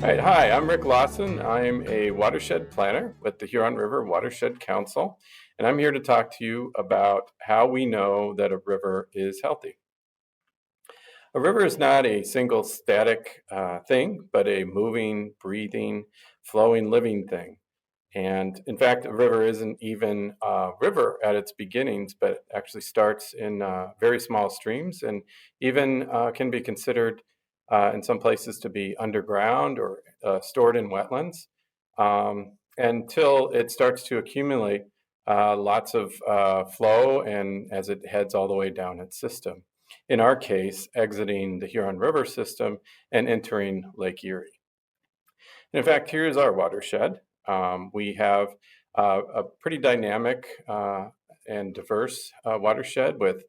All right, hi, I'm Ric Lawson. I'm a watershed planner with the Huron River Watershed Council, and I'm here to talk to you about how we know that a river is healthy. A river is not a single static thing, but a moving, breathing, flowing, living thing. And in fact, a river isn't even a river at its beginnings, but actually starts in very small streams and even can be considered in some places to be underground or stored in wetlands until it starts to accumulate lots of flow and as it heads all the way down its system. In our case, exiting the Huron River system and entering Lake Erie. In fact, here's our watershed. We have a pretty dynamic and diverse watershed with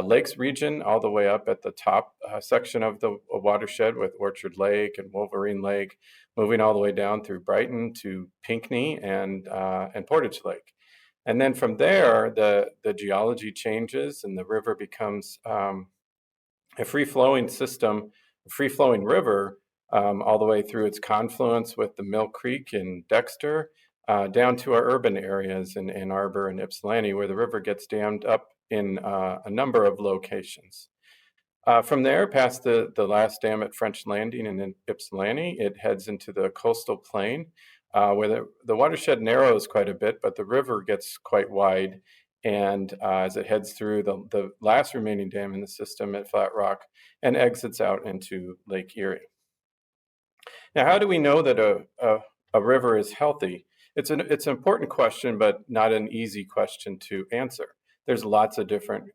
lakes region all the way up at the top section of the watershed with Orchard Lake and Wolverine Lake, moving all the way down through Brighton to Pinckney and Portage Lake. And then from there, the geology changes and the river becomes a free-flowing system, a free-flowing river, all the way through its confluence with the Mill Creek in Dexter, down to our urban areas in Ann Arbor and Ypsilanti, where the river gets dammed up in a number of locations. From there, past the last dam at French Landing and in Ypsilanti, it heads into the coastal plain, where the watershed narrows quite a bit, but the river gets quite wide. And as it heads through the last remaining dam in the system at Flat Rock and exits out into Lake Erie. Now, how do we know that a river is healthy? It's an important question, but not an easy question to answer. There's lots of different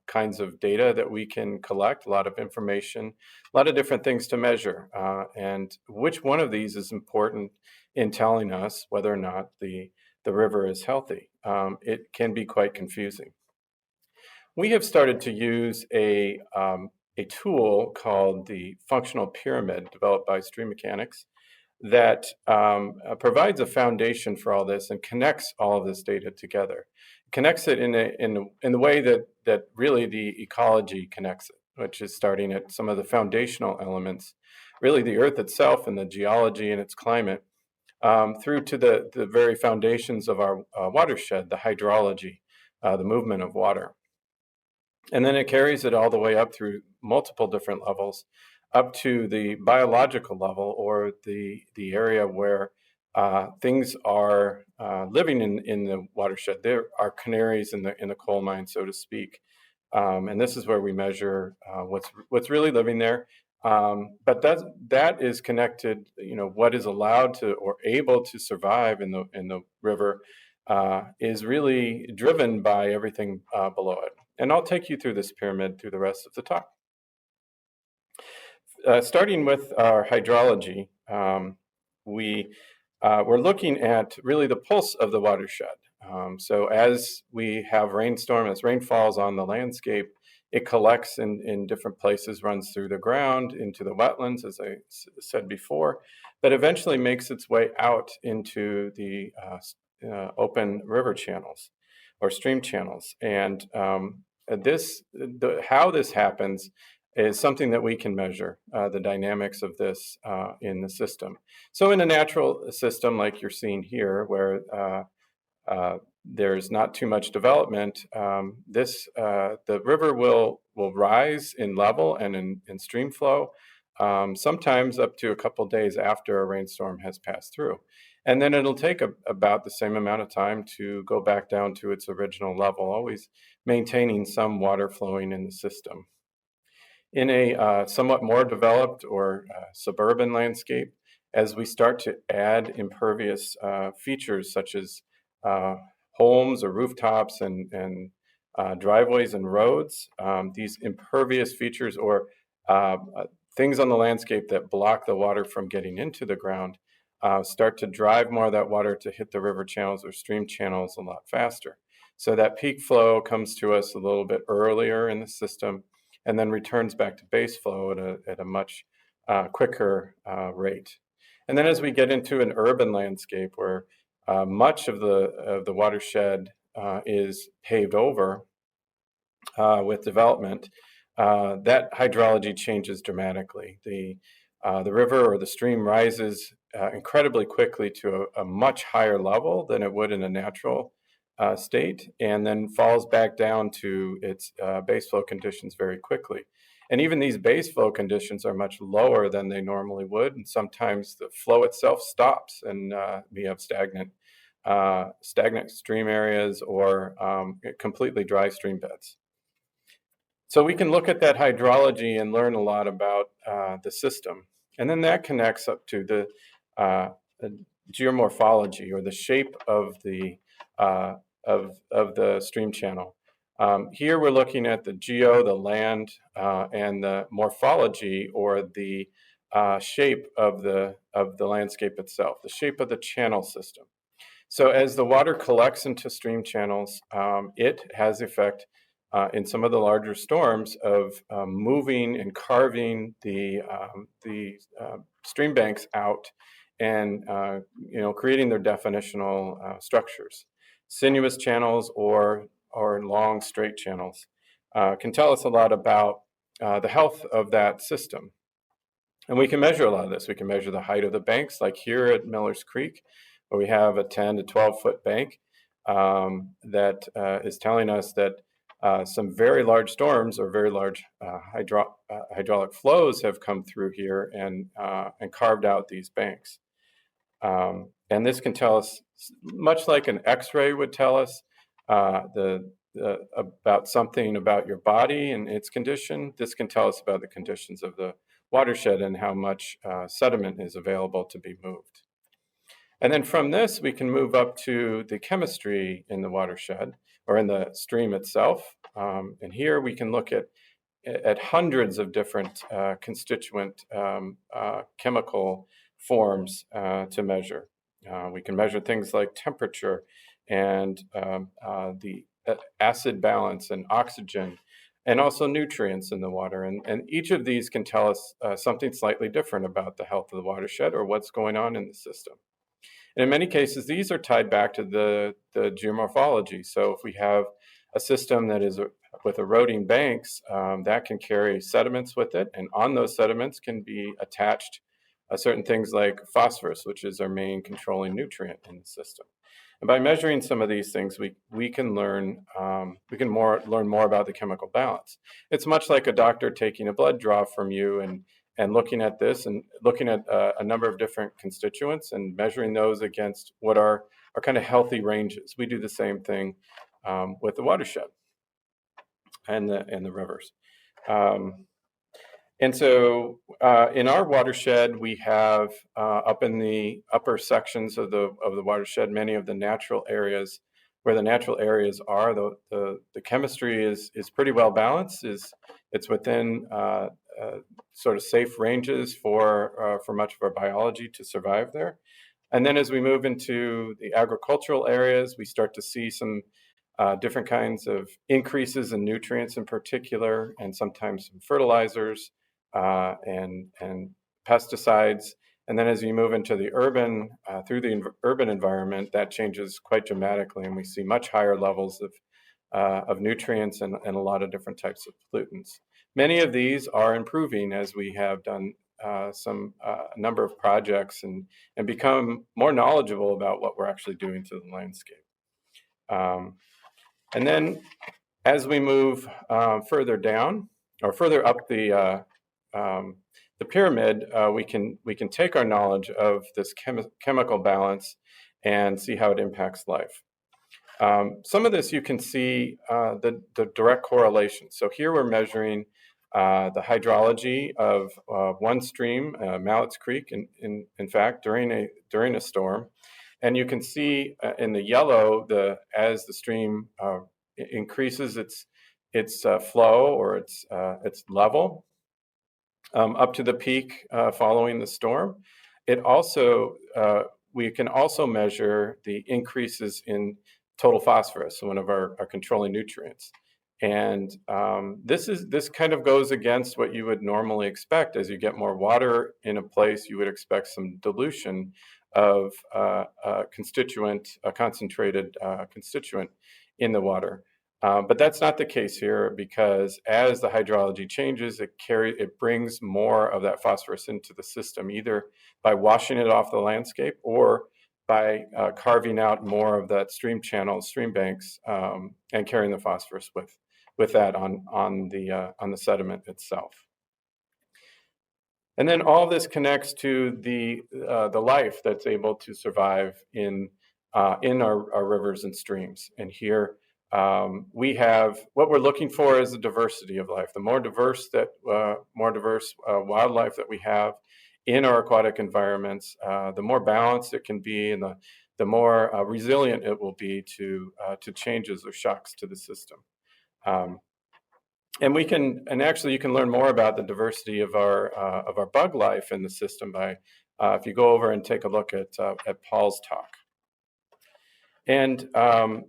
kinds of data that we can collect, a lot of information, a lot of different things to measure. And which one of these is important in telling us whether or not the river is healthy? It can be quite confusing. We have started to use a tool called the functional pyramid developed by Stream Mechanics that provides a foundation for all this and connects all of this data together. Connects it in the way that really the ecology connects it, which is starting at some of the foundational elements, really the earth itself and the geology and its climate, through to the very foundations of our watershed, the hydrology, the movement of water. And then it carries it all the way up through multiple different levels, up to the biological level or the area where things are living in the watershed. There are canaries in the coal mine, so to speak. And this is where we measure what's really living there. But that is connected. What is allowed to or able to survive in the river is really driven by everything below it. And I'll take you through this pyramid through the rest of the talk. Starting with our hydrology, we're looking at really the pulse of the watershed. So as we have rainstorm, as rain falls on the landscape, it collects in different places, runs through the ground, into the wetlands, as I said before, but eventually makes its way out into the open river channels or stream channels. And how this happens is something that we can measure, the dynamics of this in the system. So in a natural system like you're seeing here, where there's not too much development, the river will rise in level and in stream flow, sometimes up to a couple days after a rainstorm has passed through. And then it'll take about the same amount of time to go back down to its original level, always maintaining some water flowing in the system. In a somewhat more developed or suburban landscape, as we start to add impervious features such as homes or rooftops and driveways and roads, these impervious features or things on the landscape that block the water from getting into the ground start to drive more of that water to hit the river channels or stream channels a lot faster. So that peak flow comes to us a little bit earlier in the system and then returns back to base flow at a much quicker rate. And then as we get into an urban landscape where much of the watershed is paved over with development, that hydrology changes dramatically. the river or the stream rises incredibly quickly to a much higher level than it would in a natural state, and then falls back down to its base flow conditions very quickly. And even these base flow conditions are much lower than they normally would, and sometimes the flow itself stops, and we have stagnant stream areas or completely dry stream beds. So we can look at that hydrology and learn a lot about the system. And then that connects up to the geomorphology, or the shape of the stream channel. Here we're looking at the the land, and the morphology, or the shape of the landscape itself, the shape of the channel system. So as the water collects into stream channels, it has effect in some of the larger storms of moving and carving the stream banks out, and creating their definitional structures. Sinuous channels or long straight channels can tell us a lot about the health of that system. And we can measure a lot of this. We can measure the height of the banks, like here at Miller's Creek, where we have a 10 to 12 foot bank that is telling us that some very large storms or very large hydraulic flows have come through here and carved out these banks. And this can tell us, much like an X-ray would tell us, about something about your body and its condition. This can tell us about the conditions of the watershed and how much sediment is available to be moved. And then from this, we can move up to the chemistry in the watershed, or in the stream itself. And here we can look at hundreds of different constituent chemical forms to measure. We can measure things like temperature and the acid balance and oxygen, and also nutrients in the water. And each of these can tell us something slightly different about the health of the watershed, or what's going on in the system. And in many cases, these are tied back to the geomorphology. So if we have a system that is with eroding banks, that can carry sediments with it, and on those sediments can be attached certain things like phosphorus, which is our main controlling nutrient in the system. And by measuring some of these things, we can learn learn more about the chemical balance. It's much like a doctor taking a blood draw from you and looking at this, and looking at a number of different constituents and measuring those against what are kind of healthy ranges. We do the same thing with the watershed and the rivers. And so in our watershed, we have up in the upper sections of the watershed, many of the natural areas. Where the natural areas are, the chemistry is pretty well balanced. It's within sort of safe ranges for much of our biology to survive there. And then as we move into the agricultural areas, we start to see some different kinds of increases in nutrients in particular, and sometimes some fertilizers and pesticides. And then as you move into the urban, through the urban environment, that changes quite dramatically, and we see much higher levels of nutrients and a lot of different types of pollutants. Many of these are improving as we have done a number of projects and become more knowledgeable about what we're actually doing to the landscape. And then as we move further down, or further up the pyramid, we can take our knowledge of this chemical balance and see how it impacts life. Some of this you can see the direct correlation. So here we're measuring the hydrology of one stream, Mallett's Creek, in fact, during a storm. And you can see in the yellow, as the stream increases its flow, or its level, up to the peak following the storm. It also we can also measure the increases in total phosphorus, one of our controlling nutrients. And this kind of goes against what you would normally expect. As you get more water in a place, you would expect some dilution of a constituent, a concentrated constituent in the water. But that's not the case here, because as the hydrology changes, it brings more of that phosphorus into the system, either by washing it off the landscape or by carving out more of that stream channels, stream banks, and carrying the phosphorus with that on the sediment itself. And then all this connects to the life that's able to survive in our rivers and streams. And here we have what we're looking for is a diversity of life. The more diverse wildlife that we have in our aquatic environments, the more balanced it can be, and the more resilient it will be to changes or shocks to the system. And actually you can learn more about the diversity of our bug life in the system by if you go over and take a look at Paul's talk. And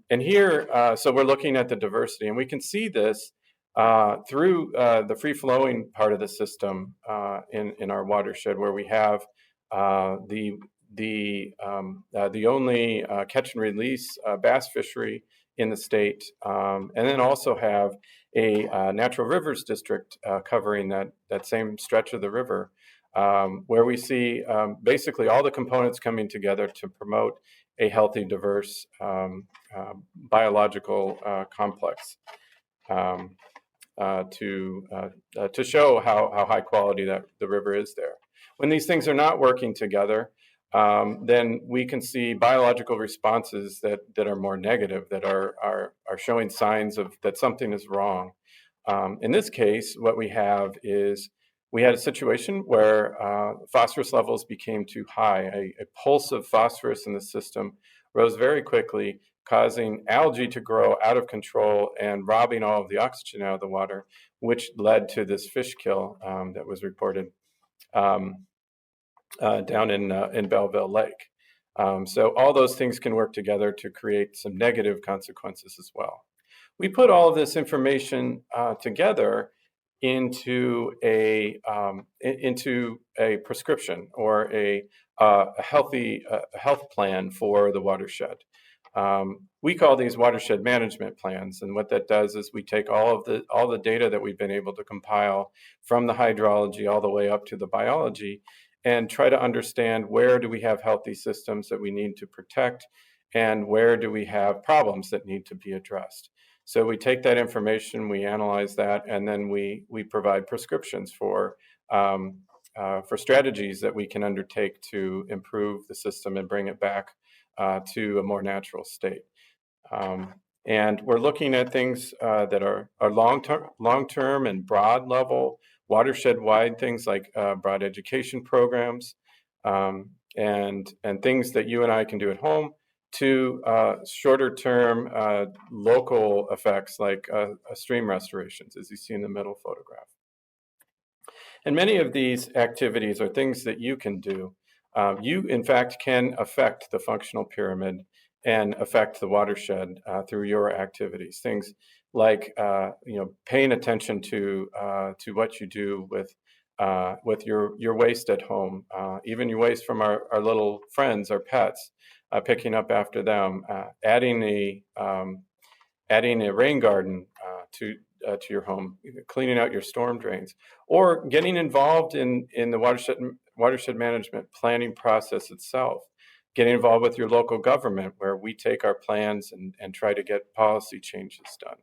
here, so we're looking at the diversity, and we can see this through the free-flowing part of the system in our watershed, where we have the only catch and release bass fishery in the state, and then also have a natural rivers district covering that same stretch of the river, where we see basically all the components coming together to promote a healthy, diverse biological complex, to show how high quality that the river is there. When these things are not working together, then we can see biological responses that are more negative, that are showing signs of that something is wrong. In this case, what we have is we had a situation where phosphorus levels became too high. A pulse of phosphorus in the system rose very quickly, causing algae to grow out of control and robbing all of the oxygen out of the water, which led to this fish kill that was reported down in Belleville Lake. So all those things can work together to create some negative consequences as well. We put all of this information together into a prescription or a health plan for the watershed. We call these watershed management plans, and what that does is we take all the data that we've been able to compile from the hydrology all the way up to the biology, and try to understand where do we have healthy systems that we need to protect, and where do we have problems that need to be addressed. So we take that information, we analyze that, and then we provide prescriptions for strategies that we can undertake to improve the system and bring it back to a more natural state. And we're looking at things that are long-term and broad level, watershed-wide things like broad education programs, and things that you and I can do at home, to shorter-term local effects like stream restorations, as you see in the middle photograph. And many of these activities are things that you can do. You, in fact, can affect the functional pyramid and affect the watershed through your activities. Things like paying attention to what you do with your waste at home, even your waste from our little friends, our pets, picking up after them, adding a rain garden to your home, cleaning out your storm drains, or getting involved in the watershed management planning process itself, getting involved with your local government, where we take our plans and try to get policy changes done.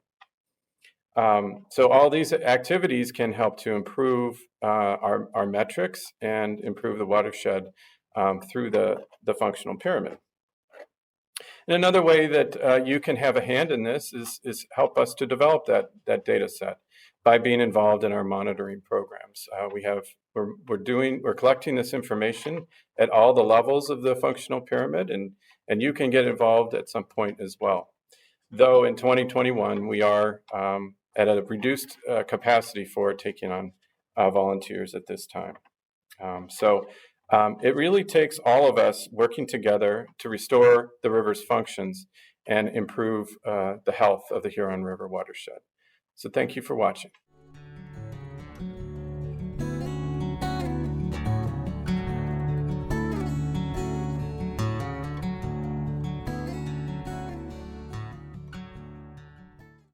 So all these activities can help to improve our metrics and improve the watershed through the functional pyramid. And another way that you can have a hand in this is help us to develop that data set by being involved in our monitoring programs. We're collecting this information at all the levels of the functional pyramid, and you can get involved at some point as well. Though in 2021 we are at a reduced capacity for taking on volunteers at this time. It really takes all of us working together to restore the river's functions and improve the health of the Huron River watershed. So thank you for watching.